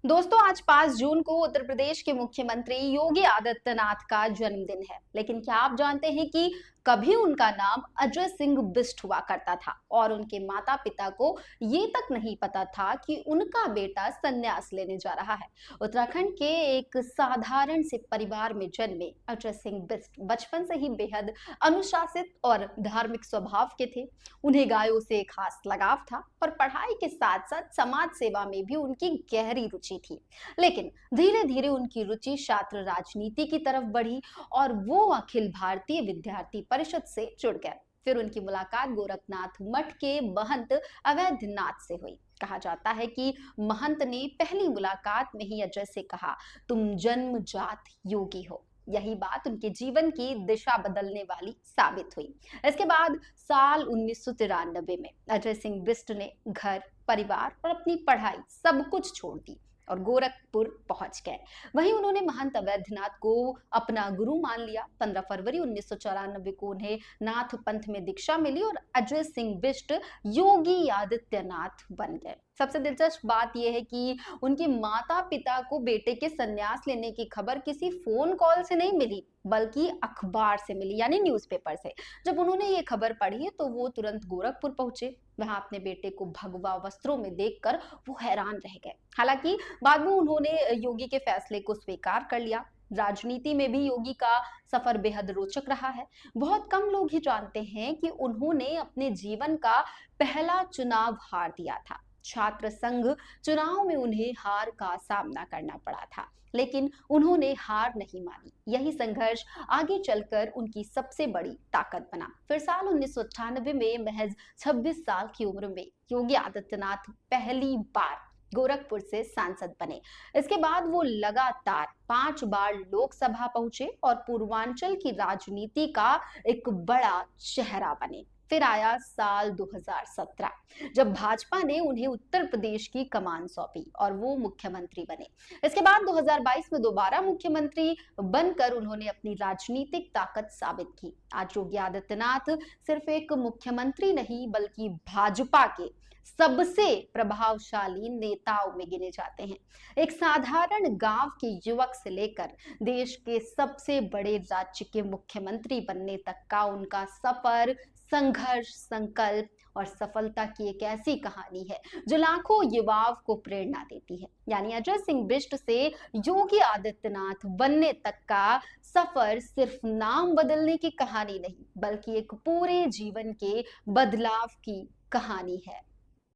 दोस्तों, आज 5 जून को उत्तर प्रदेश के मुख्यमंत्री योगी आदित्यनाथ का जन्मदिन है। लेकिन क्या आप जानते हैं कि कभी उनका नाम अजय सिंह बिष्ट हुआ करता था और उनके माता पिता को ये तक नहीं पता था कि उनका बेटा संन्यास लेने जा रहा है। उत्तराखंड के एक साधारण से परिवार में जन्मे अजय सिंह बिष्ट बचपन से ही बेहद अनुशासित और धार्मिक स्वभाव के थे। उन्हें गायों से खास लगाव था और पढ़ाई के साथ साथ समाज सेवा में भी उनकी गहरी रुचि थी। लेकिन धीरे धीरे उनकी रुचि छात्र राजनीति की तरफ बढ़ी और वो अखिल भारतीय विद्यार्थी परिषद से जुड़ गए। फिर उनकी मुलाकात गोरखनाथ मठ के महंत अवैधनाथ से हुई। कहा जाता है कि महंत ने पहली मुलाकात में ही अजय से कहा, तुम जन्मजात योगी हो। यही बात उनके जीवन की दिशा बदलने वाली साबित हुई। इसके बाद साल 1993 में अजय सिंह बिष्ट ने घर, परिवार और अपनी पढ़ाई सब कुछ छोड़ दी और गोरखपुर पहुंच गए। वहीं उन्होंने महंत अवैधनाथ को अपना गुरु मान लिया। 15 फरवरी 1994 को उन्हें नाथ पंथ में दीक्षा मिली और अजय सिंह बिष्ट योगी आदित्यनाथ बन गए। सबसे दिलचस्प बात यह है कि उनके माता पिता को बेटे के संन्यास लेने की खबर किसी फोन कॉल से नहीं मिली, बल्कि अखबार से मिली, यानी न्यूज़पेपर से। जब उन्होंने ये खबर पढ़ी तो वो तुरंत गोरखपुर पहुंचे। वहां अपने बेटे को भगवा वस्त्रों में देखकर वो हैरान रह गए। हालांकि बाद में उन्होंने योगी के फैसले को स्वीकार कर लिया। राजनीति में भी योगी का सफर बेहद रोचक रहा है। बहुत कम लोग ही जानते हैं कि उन्होंने अपने जीवन का पहला चुनाव हार दिया था। छात्र संघ चुनाव में उन्हें हार का सामना करना पड़ा था, लेकिन उन्होंने हार नहीं मानी। यही संघर्ष आगे चलकर उनकी सबसे बड़ी ताकत बना। फिर साल 1998 में महज 26 साल की उम्र में योगी आदित्यनाथ पहली बार गोरखपुर से सांसद बने। इसके बाद वो लगातार 5 बार लोकसभा पहुंचे और पूर्वांचल की राजनीति का एक बड़ा चेहरा बने। फिर आया साल 2017, जब भाजपा ने उन्हें उत्तर प्रदेश की कमान सौंपी और वो मुख्यमंत्री बने। इसके बाद 2022 में दोबारा मुख्यमंत्री बनकर उन्होंने अपनी राजनीतिक ताकत साबित की। आज योगी आदित्यनाथ सिर्फ एक मुख्यमंत्री नहीं, बल्कि भाजपा के सबसे प्रभावशाली नेताओं में गिने जाते हैं। एक साधारण गांव के युवक से लेकर देश के सबसे बड़े राज्य के मुख्यमंत्री बनने तक का उनका सफर संघर्ष, संकल्प और सफलता की एक ऐसी कहानी है जो लाखों युवाओं को प्रेरणा देती है। यानी अजय सिंह बिष्ट से योगी आदित्यनाथ बनने तक का सफर सिर्फ नाम बदलने की कहानी नहीं, बल्कि एक पूरे जीवन के बदलाव की कहानी है।